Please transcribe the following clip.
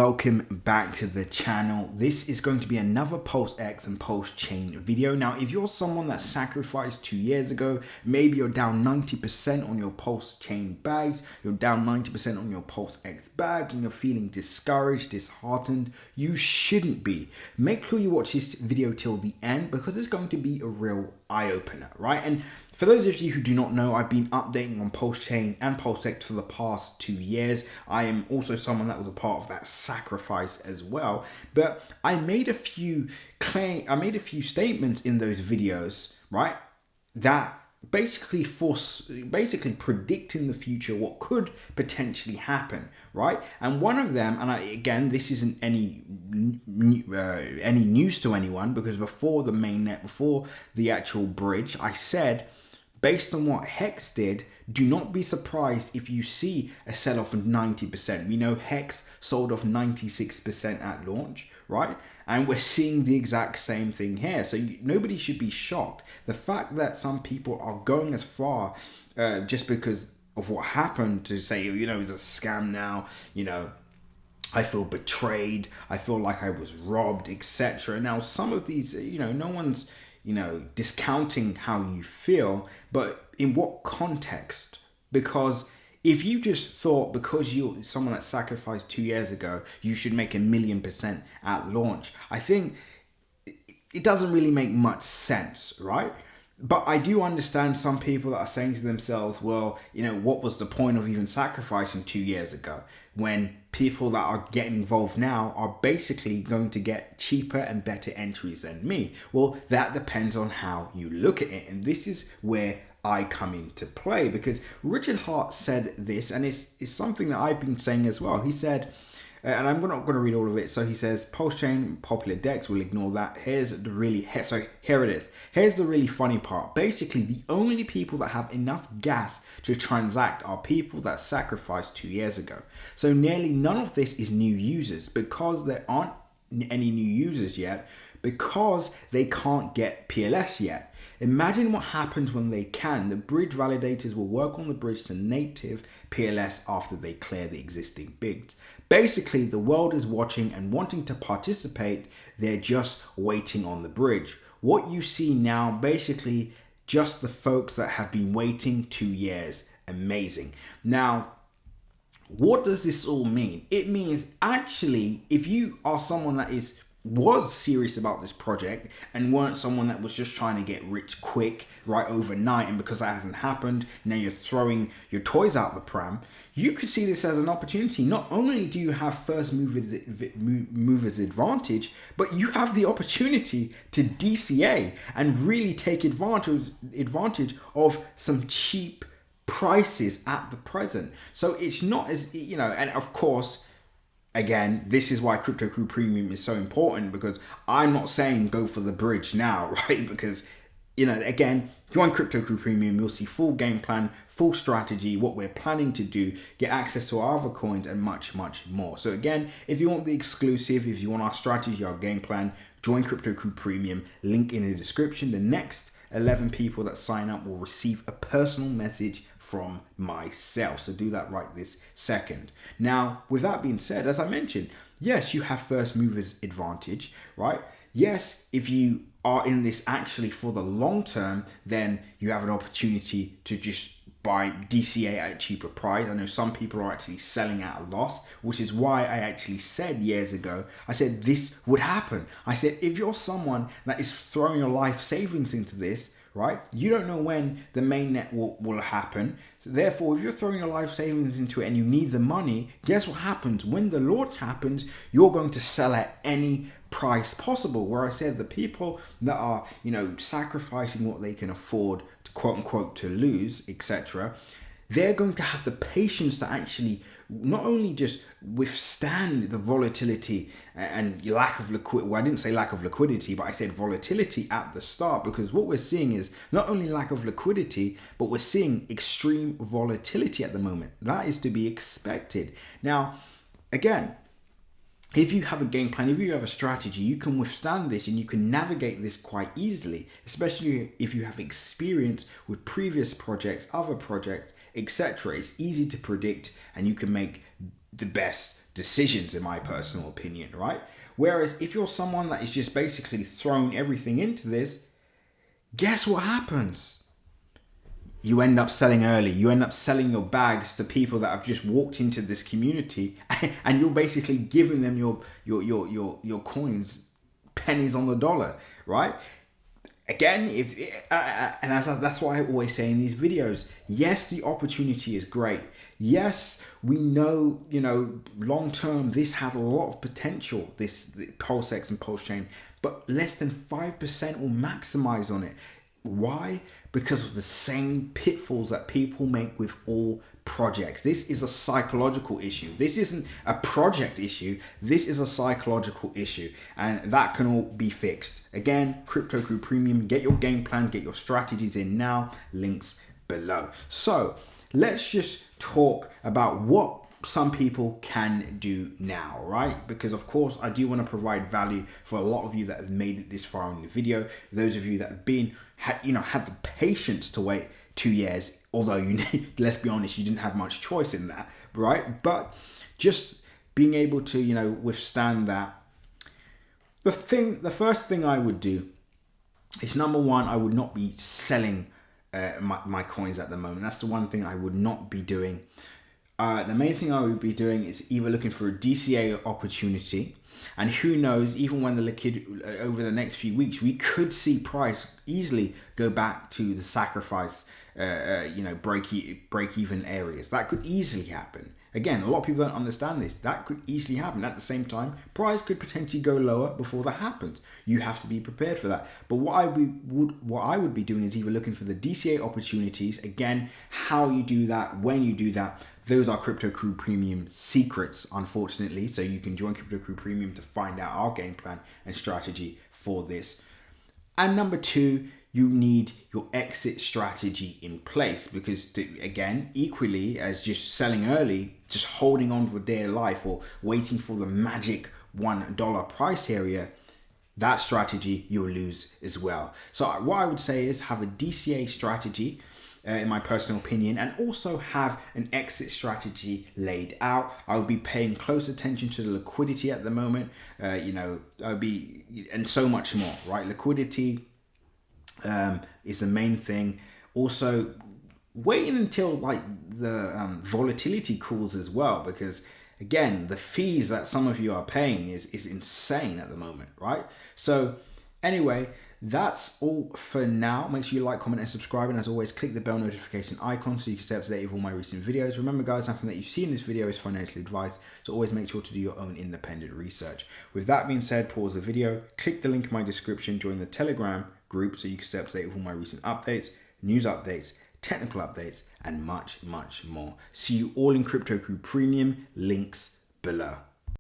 Welcome back to the channel. This is going to be another PulseX and Pulsechain video. Now, if you're someone that sacrificed 2 years ago, maybe you're down 90% on your Pulsechain bags, you're down 90% on your PulseX bag, and you're feeling discouraged, disheartened, you shouldn't be. Make sure you watch this video till the end because it's going to be a real eye-opener, right? And for those of you who do not know, I've been updating on Pulsechain and Pulsex for the past 2 years. I am also someone that was a part of that sacrifice as well. But I made a few statements in those videos, right? That basically predicting the future, what could potentially happen, right? And one of them, and again, this isn't any news to anyone, because before the mainnet, before the actual bridge, I said, based on what Hex did, do not be surprised if you see a sell-off of 90%. We know Hex sold off 96% at launch, right? And we're seeing the exact same thing here. So nobody should be shocked. The fact that some people are going as far just because of what happened to say, it's a scam now, I feel betrayed, I feel like I was robbed, etc. Now, some of these, no one's, discounting how you feel, but in what context? Because if you just thought because you're someone that sacrificed 2 years ago, you should make 1,000,000% at launch, I think it doesn't really make much sense, right? But I do understand some people that are saying to themselves, well, what was the point of even sacrificing 2 years ago when people that are getting involved now are basically going to get cheaper and better entries than me? Well, that depends on how you look at it. And this is where I come into play, because Richard Heart said this, and it's something that I've been saying as well. He said, and I'm not going to read all of it. So he says, Pulsechain, popular decks, we'll ignore that. Here it is. Here's the really funny part. Basically, the only people that have enough gas to transact are people that sacrificed 2 years ago. So nearly none of this is new users, because there aren't any new users yet, because they can't get PLS yet. Imagine what happens when they can. The bridge validators will work on the bridge to native PLS after they clear the existing bids. Basically, the world is watching and wanting to participate. They're just waiting on the bridge. What you see now, basically, just the folks that have been waiting 2 years. Amazing. Now, what does this all mean? It means actually, if you are someone that was serious about this project and weren't someone that was just trying to get rich quick right overnight, and because that hasn't happened, now you're throwing your toys out the pram, you could see this as an opportunity. Not only do you have first movers advantage, but you have the opportunity to DCA and really take advantage of some cheap prices at the present. So it's not as, and of course, again, this is why Crypto Crew Premium is so important, because I'm not saying go for the bridge now, right? Because, again, join Crypto Crew Premium, you'll see full game plan, full strategy, what we're planning to do, get access to our other coins, and much, much more. So again, if you want the exclusive, if you want our strategy, our game plan, join Crypto Crew Premium, link in the description. The next 11 people that sign up will receive a personal message from myself. So do that right this second. Now, with that being said, as I mentioned, yes, you have first movers advantage, right? Yes, if you are in this actually for the long term, then you have an opportunity to just buy DCA at a cheaper price. I know some people are actually selling at a loss, which is why I actually said years ago, I said this would happen. I said, if you're someone that is throwing your life savings into this, right? You don't know when the mainnet will happen. So therefore, if you're throwing your life savings into it and you need the money, guess what happens? When the launch happens, you're going to sell at any price possible. Where I said the people that are, sacrificing what they can afford to quote unquote to lose, etc., they're going to have the patience to actually not only just withstand the volatility and lack of liquidity. Well, I didn't say lack of liquidity, but I said volatility at the start, because what we're seeing is not only lack of liquidity, but we're seeing extreme volatility at the moment. That is to be expected. Now, again, if you have a game plan, if you have a strategy, you can withstand this and you can navigate this quite easily, especially if you have experience with previous projects, other projects, etc. It's easy to predict and you can make the best decisions, in my personal opinion, right? Whereas if you're someone that is just basically throwing everything into this, guess what happens? You end up selling early. You end up selling your bags to people that have just walked into this community, and you're basically giving them your coins, pennies on the dollar, right? Again, that's what I always say in these videos. Yes, the opportunity is great. Yes, we know, long term, this has a lot of potential, this Pulsex and Pulsechain, but less than 5% will maximize on it. Why? Because of the same pitfalls that people make with all projects. This is a psychological issue. This isn't a project issue. This is a psychological issue, and that can all be fixed. Again, Crypto Crew Premium, get your game plan, get your strategies in now, links below. So let's just talk about what some people can do now, right? Because of course I do want to provide value for a lot of you that have made it this far in the video. Those of you that have had the patience to wait 2 years, although let's be honest, you didn't have much choice in that, right? But just being able to withstand that. The first thing I would do is, number one, I would not be selling my coins at the moment. That's the one thing I would not be doing. The main thing I would be doing is either looking for a DCA opportunity, and who knows, even when over the next few weeks, we could see price easily go back to the sacrifice, break even areas. That could easily happen. Again, a lot of people don't understand this. That could easily happen. At the same time, price could potentially go lower before that happens. You have to be prepared for that. But what I would be doing is either looking for the DCA opportunities. Again, how you do that, when you do that, those are Crypto Crew Premium secrets, unfortunately. So you can join Crypto Crew Premium to find out our game plan and strategy for this. And number two, you need your exit strategy in place, because again, equally as just selling early, just holding on for dear life or waiting for the magic $1 price area, that strategy you'll lose as well. So what I would say is have a DCA strategy, in my personal opinion, and also have an exit strategy laid out. I would be paying close attention to the liquidity at the moment, and so much more, right? Liquidity is the main thing. Also, waiting until the volatility cools as well, because again, the fees that some of you are paying is insane at the moment, right? So anyway, that's all for now. Make sure you like, comment, and subscribe. And as always, click the bell notification icon so you can stay up to date with all my recent videos. Remember, guys, nothing that you see in this video is financial advice. So always make sure to do your own independent research. With that being said, pause the video, click the link in my description, join the Telegram group so you can stay up to date with all my recent updates, news updates, technical updates, and much, much more. See you all in Crypto Crew Premium. Links below.